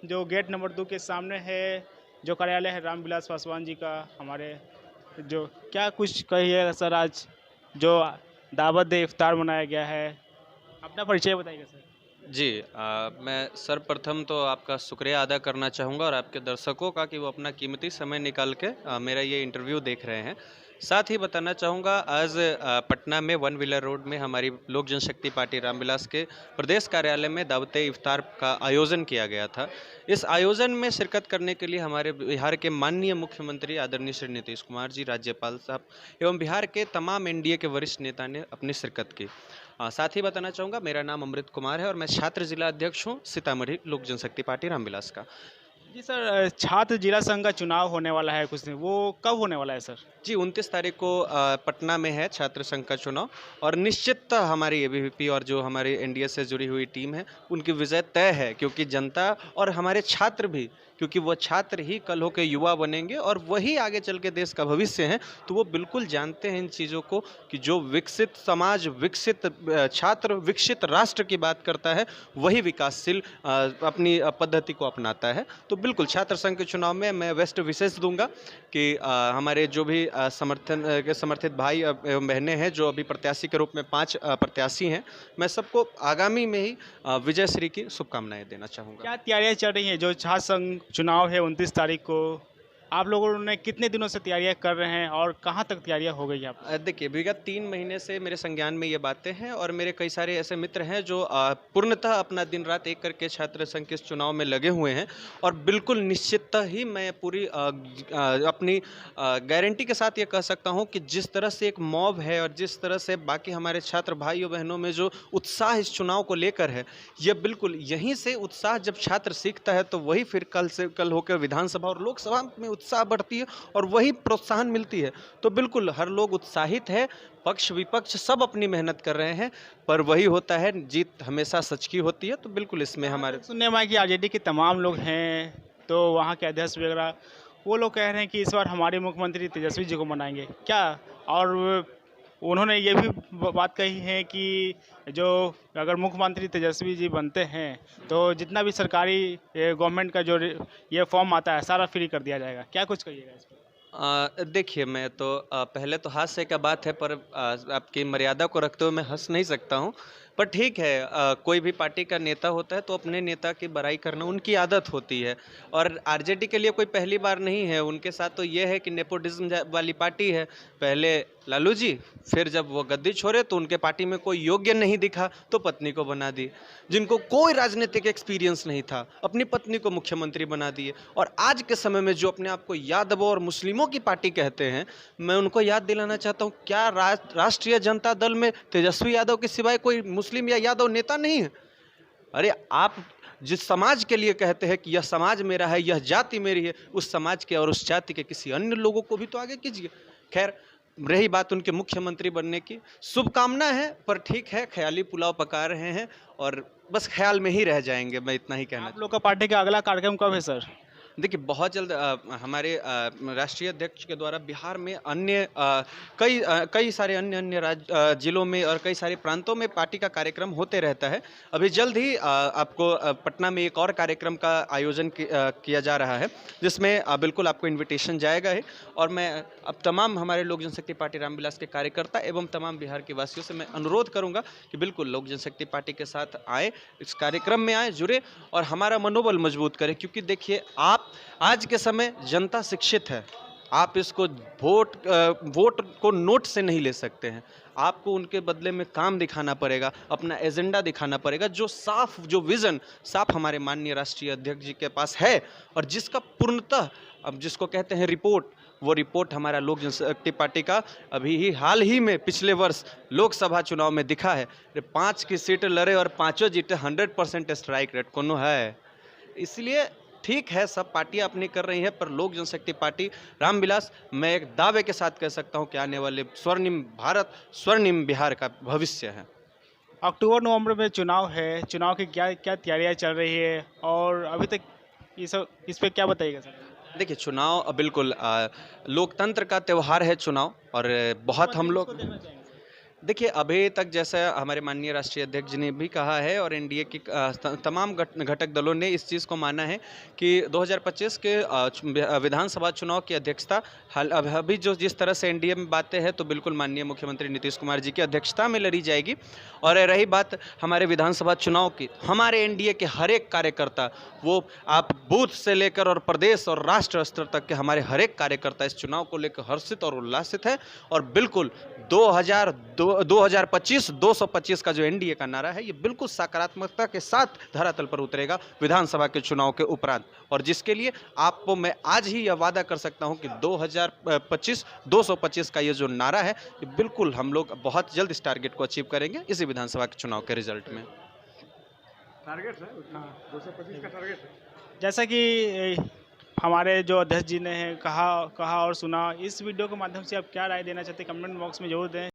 जो gate number 2 के सामने है, जो कार्यालय है रामविलास पासवान जी का हमारे, जो क्या कुछ कहिएगा सर आज जो दावत इफ्तार मनाया गया है, अपना परिचय बताइएगा सर। जी मैं सर्वप्रथम तो आपका शुक्रिया अदा करना चाहूँगा और आपके दर्शकों का कि वो अपना कीमती समय निकाल के मेरा ये इंटरव्यू देख रहे हैं। साथ ही बताना चाहूँगा आज पटना में वन व्हीलर रोड में हमारी लोक जनशक्ति पार्टी रामविलास के प्रदेश कार्यालय में दावत इफ्तार का आयोजन किया गया था। इस आयोजन में शिरकत करने के लिए हमारे बिहार के माननीय मुख्यमंत्री आदरणीय श्री नीतीश कुमार जी, राज्यपाल साहब एवं बिहार के तमाम एनडीए के वरिष्ठ नेता ने अपनी शिरकत की। साथ ही बताना चाहूँगा मेरा नाम अमृत कुमार है और मैं छात्र जिला अध्यक्ष हूँ सीतामढ़ी लोक जनशक्ति पार्टी रामविलास का। जी सर, छात्र जिला संघ का चुनाव होने वाला है कुछ दिन, वो कब होने वाला है सर? जी 29 तारीख को पटना में है छात्र संघ का चुनाव और निश्चित हमारी एबीवीपी और जो हमारी एनडीए से जुड़ी हुई टीम है उनकी विजय तय है, क्योंकि जनता और हमारे छात्र भी, क्योंकि वो छात्र ही कल हो के युवा बनेंगे और वही आगे चल के देश का भविष्य हैं, तो वो बिल्कुल जानते हैं इन चीज़ों को कि जो विकसित समाज, विकसित छात्र, विकसित राष्ट्र की बात करता है वही विकासशील अपनी पद्धति को अपनाता है। तो बिल्कुल छात्र संघ के चुनाव में मैं वेस्ट विशेष दूंगा कि हमारे जो भी समर्थित भाई एवं बहनें हैं, जो अभी प्रत्याशी के रूप में 5 प्रत्याशी हैं, मैं सबको आगामी में ही विजय श्री की शुभकामनाएं देना चाहूँगा। क्या तैयारियां चल रही हैं? जो छात्र संघ चुनाव है 29 तारीख को, आप लोगों ने कितने दिनों से तैयारियां कर रहे हैं और कहाँ तक तैयारियां हो गई हैं आप? देखिए विगत 3 महीने से मेरे संज्ञान में ये बातें हैं और मेरे कई सारे ऐसे मित्र हैं जो पूर्णतः अपना दिन रात एक करके छात्र संघ के इस चुनाव में लगे हुए हैं और बिल्कुल निश्चिततः ही मैं पूरी अपनी गारंटी के साथ ये कह सकता हूँ कि जिस तरह से एक मॉब है और जिस तरह से बाकी हमारे छात्र भाइयों बहनों में जो उत्साह इस चुनाव को लेकर है, ये बिल्कुल यहीं से उत्साह जब छात्र सीखता है तो वही फिर कल होकर विधानसभा और लोकसभा में उत्साह बढ़ती है और वही प्रोत्साहन मिलती है। तो बिल्कुल हर लोग उत्साहित है, पक्ष विपक्ष सब अपनी मेहनत कर रहे हैं, पर वही होता है, जीत हमेशा सच की होती है। तो बिल्कुल इसमें हमारे सुनने में आया कि आरजेडी के तमाम लोग हैं, तो वहाँ के अध्यक्ष वगैरह वो लोग कह रहे हैं कि इस बार हमारे मुख्यमंत्री तेजस्वी जी को बनाएंगे क्या? और उन्होंने ये भी बात कही है कि जो अगर मुख्यमंत्री तेजस्वी जी बनते हैं तो जितना भी सरकारी गवर्नमेंट का जो ये फॉर्म आता है सारा फ्री कर दिया जाएगा। क्या कुछ कहिएगा इस पर? देखिए मैं तो पहले तो हास्य का बात है, पर आपकी मर्यादा को रखते हुए मैं हंस नहीं सकता हूँ। पर ठीक है, कोई भी पार्टी का नेता होता है तो अपने नेता की बड़ाई करना उनकी आदत होती है और आरजेडी के लिए कोई पहली बार नहीं है। उनके साथ तो ये है कि नेपोटिज्म वाली पार्टी है। पहले लालू जी, फिर जब वो गद्दी छोड़े तो उनके पार्टी में कोई योग्य नहीं दिखा तो पत्नी को बना दी। जिनको कोई राजनीतिक एक्सपीरियंस नहीं था अपनी पत्नी को मुख्यमंत्री बना दिए। और आज के समय में जो अपने आप को यादवों और मुस्लिमों की पार्टी कहते हैं, मैं उनको याद दिलाना चाहता हूँ, क्या राष्ट्रीय जनता दल में तेजस्वी यादव के सिवाय कोई मुस्लिम या यादव नेता नहीं है? अरे आप जिस समाज के लिए कहते हैं कि यह समाज मेरा है, यह जाति मेरी है, उस समाज के और उस जाति के किसी अन्य लोगों को भी तो आगे कीजिए। खैर, रही बात उनके मुख्यमंत्री बनने की, शुभकामना है, पर ठीक है, ख्याली पुलाव पका रहे हैं और बस ख्याल में ही रह जाएंगे। मैं इतना ही कहना। आप लोग का पार्टी का अगला कार्यक्रम कब है सर? देखिए बहुत जल्द हमारे राष्ट्रीय अध्यक्ष के द्वारा बिहार में अन्य कई सारे अन्य जिलों में और कई सारे प्रांतों में पार्टी का कार्यक्रम होते रहता है। अभी जल्द ही आपको पटना में एक और कार्यक्रम का आयोजन किया जा रहा है, जिसमें बिल्कुल आपको इनविटेशन जाएगा ही। और मैं अब तमाम हमारे लोक जनशक्ति पार्टी रामविलास के कार्यकर्ता एवं तमाम बिहार के वासियों से मैं अनुरोध करूंगा कि बिल्कुल लोक जनशक्ति पार्टी के साथ आए, इस कार्यक्रम में आए, जुड़े और हमारा मनोबल मजबूत करें। क्योंकि देखिए, आप आज के समय जनता शिक्षित है, आप इसको वोट को नोट से नहीं ले सकते हैं। आपको उनके बदले में काम दिखाना पड़ेगा, अपना एजेंडा दिखाना पड़ेगा, जो साफ, जो विजन साफ हमारे माननीय राष्ट्रीय अध्यक्ष जी के पास है और जिसका पूर्णतः, अब जिसको कहते हैं रिपोर्ट, वो रिपोर्ट हमारा लोक जनशक्ति पार्टी का अभी ही हाल ही में पिछले वर्ष लोकसभा चुनाव में दिखा है। 5 की सीट लड़े और 5 जीते, 100% स्ट्राइक रेट कोनो है। इसलिए ठीक है, सब पार्टियां अपनी कर रही हैं, पर लोक जनशक्ति पार्टी रामविलास, मैं एक दावे के साथ कह सकता हूं कि आने वाले स्वर्णिम भारत, स्वर्णिम बिहार का भविष्य है। अक्टूबर नवंबर में चुनाव है, चुनाव की क्या क्या तैयारियां चल रही है और अभी तक इस पे क्या बताइएगा सर? देखिए चुनाव बिल्कुल लोकतंत्र का त्यौहार है चुनाव, और बहुत हम लोग देखिए, अभी तक जैसा हमारे माननीय राष्ट्रीय अध्यक्ष जी ने भी कहा है और एनडीए की तमाम घटक दलों ने इस चीज़ को माना है कि 2025 के विधानसभा चुनाव की अध्यक्षता अभी जो जिस तरह से एनडीए में बातें हैं तो बिल्कुल माननीय मुख्यमंत्री नीतीश कुमार जी की अध्यक्षता में लड़ी जाएगी। और रही बात हमारे विधानसभा चुनाव की, हमारे एनडीए के हर एक कार्यकर्ता, वो आप बूथ से लेकर और प्रदेश और राष्ट्र स्तर तक के हमारे हर एक कार्यकर्ता इस चुनाव को लेकर हर्षित और उल्लासित है। और बिल्कुल 2025 225 का जो एनडीए का नारा है, ये बिल्कुल सकारात्मकता के साथ धरातल पर उतरेगा विधानसभा के चुनाव के उपरांत, और जिसके लिए आपको मैं आज ही यह वादा कर सकता हूं कि 2025 225 का ये जो नारा है, ये बिल्कुल हम लोग बहुत जल्द इस टारगेट को अचीव करेंगे इसी विधानसभा के चुनाव के रिजल्ट में। टारगेट है उतना 225 का टारगेट है। जैसा कि हमारे जो अध्यक्ष जी ने कहा और सुना, इस वीडियो के माध्यम से आप क्या राय देना चाहते हैं, कमेंट बॉक्स में जरूर दें।